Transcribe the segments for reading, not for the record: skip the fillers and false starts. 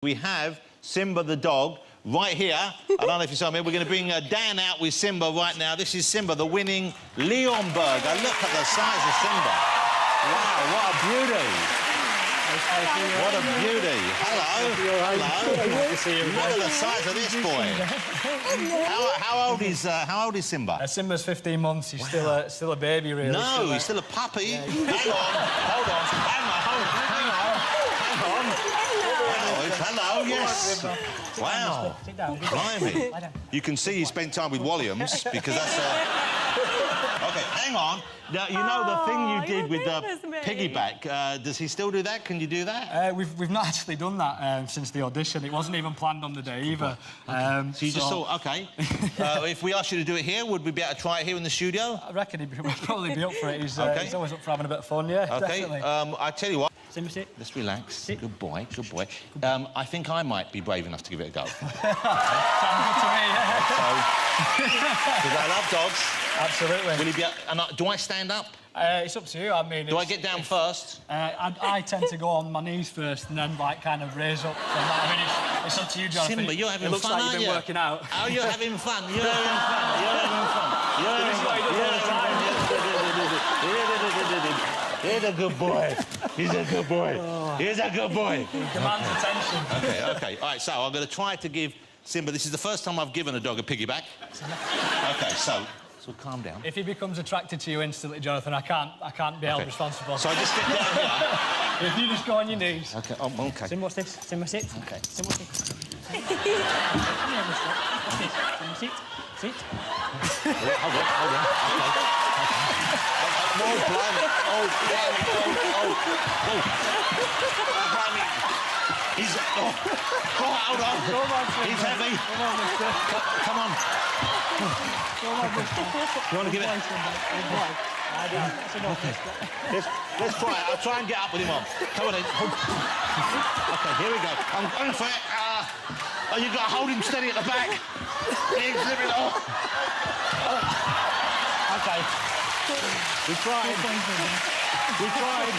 We have Simba the dog right here. I don't know if you saw me. We're going to bring Dan out with Simba right now. This is Simba, the winning Leonberger. Look at the size of Simba. Wow, what a beauty. What a beauty. Hello. Hello. Look at the size of this boy. How old is Simba? Simba's 15 months. He's still a baby, really. No, he's still a puppy. Yeah, hang on. Hold on. Hang on. Hello, yes. Wow. Sit down. Blimey. You can see he spent time with Walliams because that's... OK, hang on. Now, you know the thing you did with the piggyback, does he still do that? Can you do that? We've not actually done that since the audition. It wasn't even planned on the day either. Okay. So you just thought, OK. If we asked you to do it here, would we be able to try it here in the studio? I reckon he'd probably be up for it. He's always up for having a bit of fun, yeah, definitely. I tell you what. Simba, sit. Let's relax. Sit. Good boy, good boy. I think I might be brave enough to give it a go. Sounds good to me, yeah. Because I love dogs. Absolutely. Will he be... do I stand up? It's up to you. I mean... Do I get down first? I tend to go on my knees first and then, like, kind of raise up from that. I mean, it's up to you, Jonathan. Simba, you're having fun, It looks like you've been working out. Oh, you're having fun. You're having fun. You're having fun. You're having fun. He's a good boy. He's a good boy. He's a good boy. He demands attention. OK. All right, so I'm going to try to give Simba... This is the first time I've given a dog a piggyback. OK, so calm down. If he becomes attracted to you instantly, Jonathan, I can't be held responsible. So I just get down here. If you just go on your knees. OK, OK. Simba, what's this? Simba, sit. OK. Simba, sit. Simba, sit. Sit. Hold on. OK. Oh, blimey. Oh. Blimey. He's... hold on. He's heavy. Come on. You want to give it? Okay. Let's try it. I'll try and get up with him on. Come on in. OK, here we go. I'm going for it. Oh, you've got to hold him steady at the back. He's living off. OK. We tried. We tried.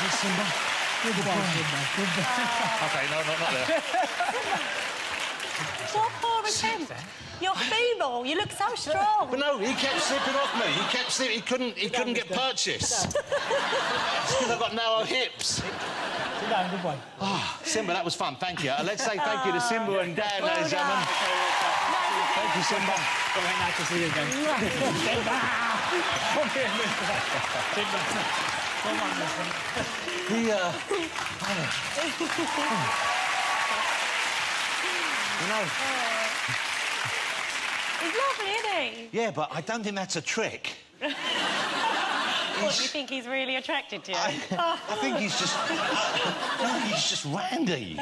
Yes, Simba. Good boy. OK, no, not there. What poor attempt? You're feeble. You look so strong. But no, he kept slipping off me. He kept slipping. He couldn't get purchase. Because I've got narrow hips. Sit down, good boy. Oh, Simba, that was fun. Thank you. Let's say thank you to Simba and Dan, ladies and gentlemen. Thank you, Simba. Very nice to see you again. Simba! Come here, mister. Simba. Come on, mister. You know... He's lovely, isn't he? Yeah, but I don't think that's a trick. What, do you think he's really attracted to you? I think he's just... he's just randy.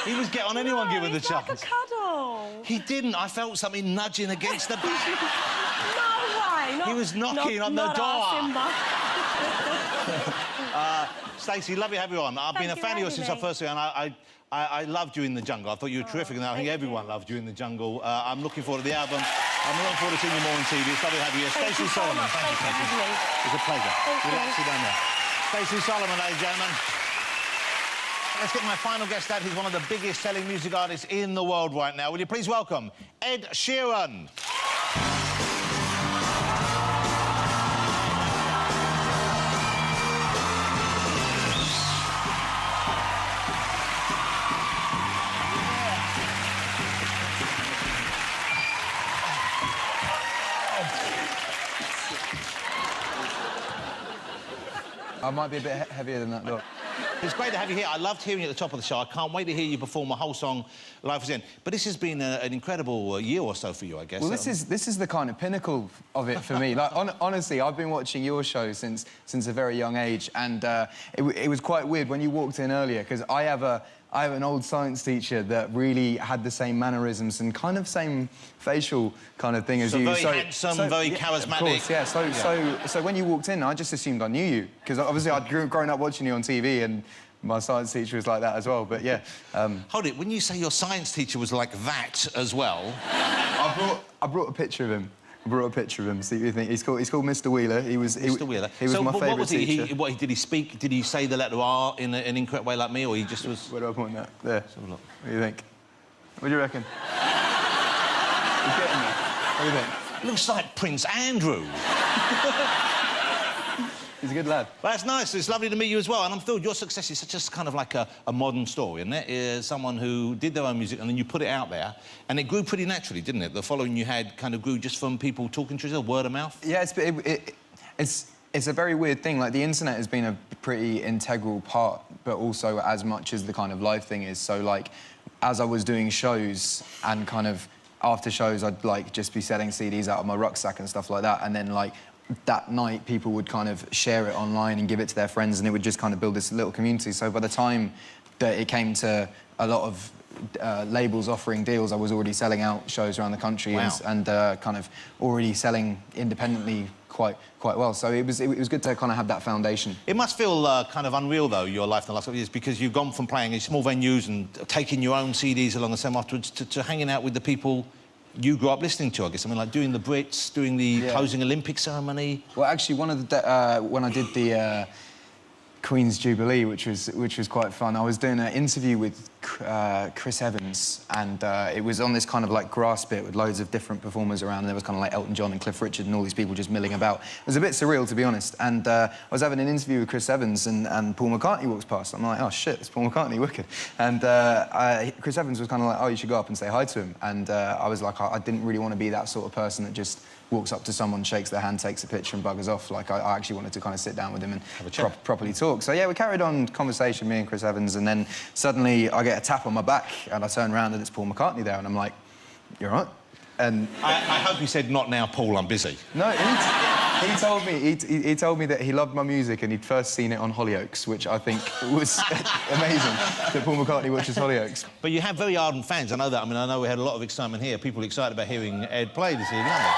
He was get on anyone given the chance. Like a cuddle. He didn't. I felt something nudging against the back. No way. He was knocking on the door. Stacey, lovely to have you on. I've been a fan of yours since I first saw you, and I loved you in the jungle. I thought you were terrific, and I think everyone loved you in the jungle. I'm looking forward to the album. I'm looking forward to seeing you more on TV. It's lovely to have you here. Stacey Solomon. Thank you, Stacey. It's a pleasure. Relax, sit down there. Stacey Solomon, ladies and gentlemen. Let's get my final guest out. He's one of the biggest selling music artists in the world right now. Will you please welcome Ed Sheeran? I might be a bit heavier than that, look. It's great to have you here. I loved hearing you at the top of the show. I can't wait to hear you perform a whole song, Life is In. But this has been an incredible year or so for you, I guess. Well, this is the kind of pinnacle of it for me. Like, honestly, I've been watching your show since a very young age, and it was quite weird when you walked in earlier, because I have an old science teacher that really had the same mannerisms and kind of same facial kind of thing as you. Very handsome, very charismatic. Of course, yeah. So when you walked in, I just assumed I knew you, because obviously I'd grown up watching you on TV, and my science teacher was like that as well. But yeah. Hold it. When you say your science teacher was like that as well, I brought a picture of him. brought a picture of him. See what you think. He's called Mr. Wheeler. Mr. Wheeler. He was my favourite what was he? teacher. Did he speak? Did he say the letter R in an incorrect way like me, or he just was? Where do I point that? There. Let's have a look. What do you think? What do you reckon? He's getting there. What do you think? Looks like Prince Andrew. He's a good lad. Well, that's nice. It's lovely to meet you as well. And I'm thrilled your success is such a kind of like a modern story, isn't it? Is someone who did their own music and then you put it out there, and it grew pretty naturally, didn't it? The following you had kind of grew just from people talking to each other, word of mouth. Yeah, it's a very weird thing. Like, the internet has been a pretty integral part, but also as much as the kind of live thing is. So, like, as I was doing shows and kind of after shows, I'd like just be selling CDs out of my rucksack and stuff like that, and then like that night people would kind of share it online and give it to their friends, and it would just kind of build this little community. So by the time that it came to a lot of labels offering deals, I was already selling out shows around the country. Wow. and kind of already selling independently quite well. So it was good to kind of have that foundation. It must feel kind of unreal, though, your life in the last couple of years, because you've gone from playing in small venues and taking your own CDs along the same afterwards to hanging out with the people you grew up listening to, I guess. I mean, like doing the Brits, doing the closing Olympic ceremony. Well, actually, one of the when I did the Queen's Jubilee, which was quite fun, I was doing an interview with Chris Evans, and it was on this kind of like grass bit with loads of different performers around, and there was kind of like Elton John and Cliff Richard and all these people just milling about. It was a bit surreal, to be honest. And I was having an interview with Chris Evans, and Paul McCartney walks past. I'm like, oh shit, it's Paul McCartney, wicked. And Chris Evans was kind of like, oh, you should go up and say hi to him. And I was like, I didn't really want to be that sort of person that just walks up to someone, shakes their hand, takes a picture and buggers off. Like, I actually wanted to kind of sit down with him and properly talk. So, yeah, we carried on conversation, me and Chris Evans, and then suddenly I get a tap on my back and I turn around and it's Paul McCartney there, and I'm like, you all right? And I hope you said, not now, Paul, I'm busy. No, he told me that he loved my music and he'd first seen it on Hollyoaks, which I think was amazing, that Paul McCartney watches Hollyoaks. But you have very ardent fans, I know that. I mean, I know we had a lot of excitement here. People excited about hearing Ed play this evening, aren't they?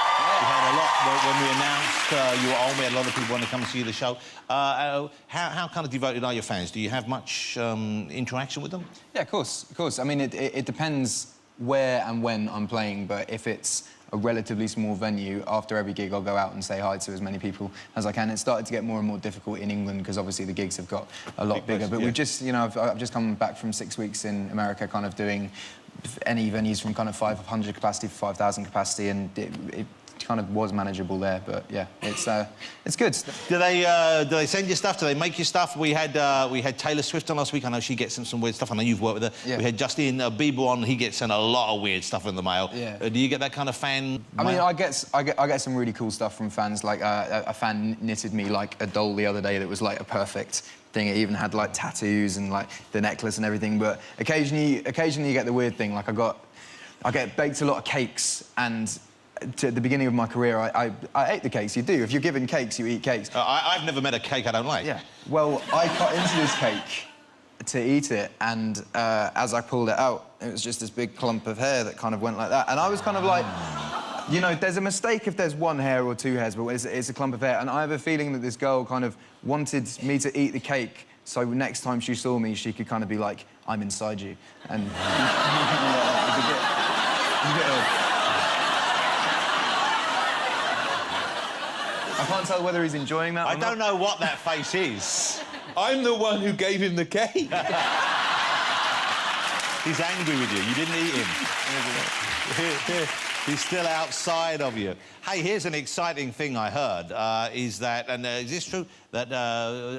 We had a lot when we announced you were on. We had a lot of people want to come and see the show. How kind of devoted are your fans? Do you have much interaction with them? Yeah, of course. I mean, it depends where and when I'm playing, but if it's a relatively small venue, after every gig I'll go out and say hi to as many people as I can. It started to get more and more difficult in England because obviously the gigs have got a lot bigger. But we've just, you know, I've just come back from 6 weeks in America, kind of doing any venues from kind of 500 capacity to 5,000 capacity, and it kind of was manageable there. But yeah, it's good. Do they send you stuff? Do they make you stuff? We had Taylor Swift on last week. I know she gets some weird stuff. I know you've worked with her. Yeah. We had Justin Bieber on. He gets sent a lot of weird stuff in the mail. Yeah. Do you get that kind of fan mail? I mean, I get some really cool stuff from fans. Like a fan knitted me like a doll the other day that was like a perfect thing. It even had like tattoos and like the necklace and everything. But occasionally you get the weird thing. Like I get baked a lot of cakes, and at the beginning of my career, I ate the cakes. You do. If you're given cakes, you eat cakes. I've never met a cake I don't like. Yeah. Well, I cut into this cake to eat it, and as I pulled it out, it was just this big clump of hair that kind of went like that. And I was kind of like, you know, there's a mistake if there's one hair or two hairs, but it's a clump of hair. And I have a feeling that this girl kind of wanted me to eat the cake, so next time she saw me, she could kind of be like, I'm inside you. And it was a bit odd. I can't tell whether he's enjoying that or not. I don't know what that face is. I'm the one who gave him the cake. He's angry with you. You didn't eat him. He's still outside of you. Hey, here's an exciting thing I heard, is that, and is this true, that,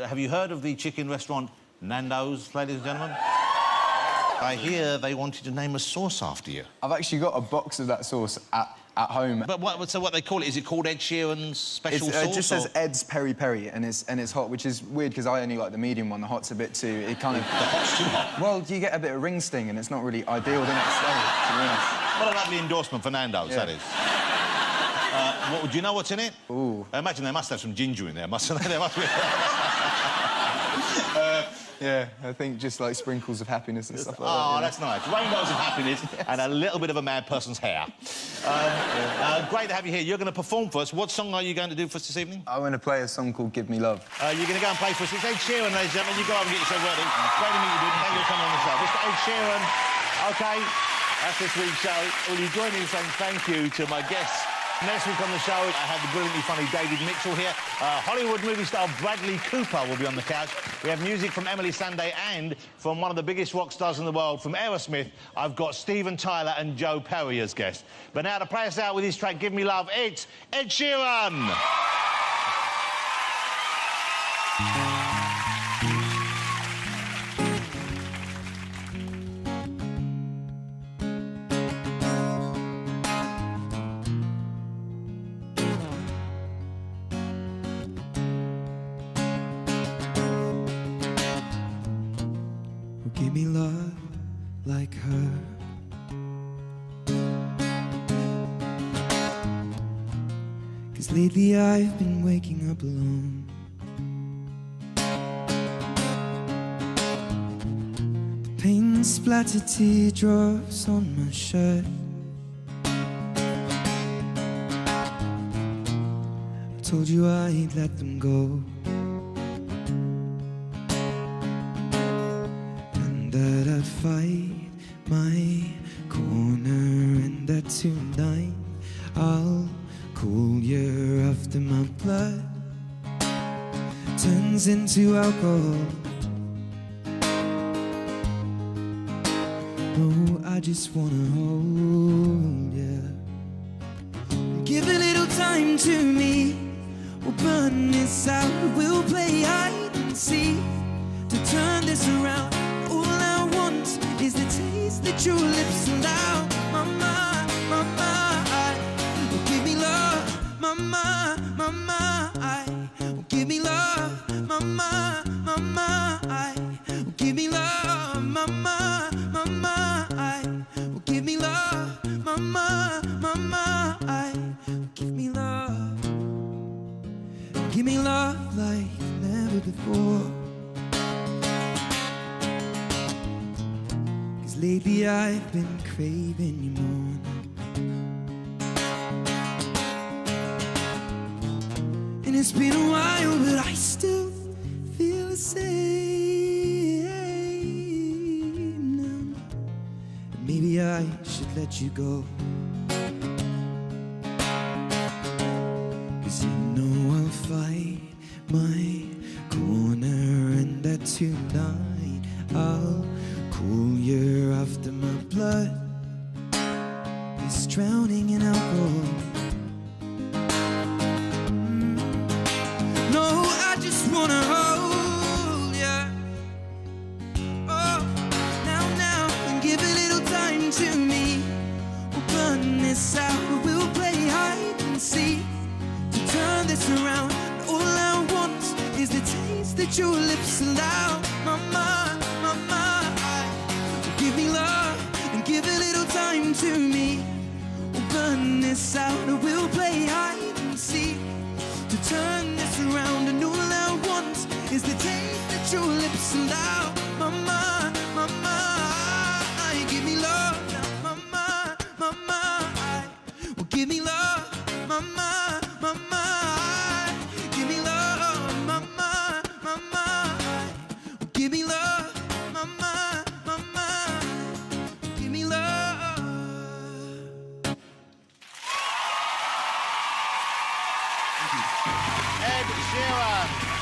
have you heard of the chicken restaurant Nando's, ladies and gentlemen? I hear they wanted to name a sauce after you. I've actually got a box of that sauce at home. But so what they call it, is it called Ed Sheeran's special sauce? It just says Ed's Peri Peri, and it's hot, which is weird because I only like the medium one. The hot's a bit too... It kind of... The hot's too hot? Well, you get a bit of ring sting, and it's not really ideal the next day, to be honest. What a lovely endorsement for Nando's, that is. Do you know what's in it? Ooh. I imagine they must have some ginger in there, mustn't they? There must be... Yeah, I think just like sprinkles of happiness and stuff like that. Oh, that's nice. Rainbows of happiness and a little bit of a mad person's hair. Great to have you here. You're going to perform for us. What song are you going to do for us this evening? I'm going to play a song called Give Me Love. You're going to go and play for us. It's Ed Sheeran, ladies and gentlemen. You go up and get yourself ready. Great to meet you, dude. Thank you for coming on the show. Mr. Ed Sheeran. OK, that's this week's show. Will you join me in saying thank you to my guests Next week on the show, I had the brilliantly funny David Mitchell here. Hollywood movie star Bradley Cooper will be on the couch. We have music from Emily Sandé and from one of the biggest rock stars in the world, from Aerosmith, I've got Steven Tyler and Joe Perry as guests. But now to play us out with his track, Give Me Love, it's Ed Sheeran! Give me love like her. Cause lately I've been waking up alone. The pain splattered teardrops on my shirt. I told you I'd let them go, that I'd fight my corner, and that tonight I'll cool you after my blood turns into alcohol. Oh, I just wanna hold you. Give a little time to me, we'll burn this out, we'll play hide and seek to turn this around. Is the taste that your lips allow, mama, mama, give me love, mama, mama, give me love, mama, mama, give me love, mama, mama, give me love, mama, mama, give me love like never before. Lately I've been craving you more. And it's been a while, but I still feel the same now. Maybe I should let you go, cause you know I'll fight my corner, and that tonight I'll cool you after my blood is drowning in alcohol. No, I just wanna hold ya. Oh, now, and give a little time to me. We'll burn this out, we'll play hide and seek to turn this around. All I want is the taste that your lips allow, mama, mama. Give me love and give a little time to me. We'll burn this out and we'll play hide and seek to turn this around. And all I want is the taste that your lips allow, mama, mama. Give me love now, mama, mama. Well, give me love, mama, mama. Give me love, mama, mama. Well, give me love, mama. Ed Sheeran.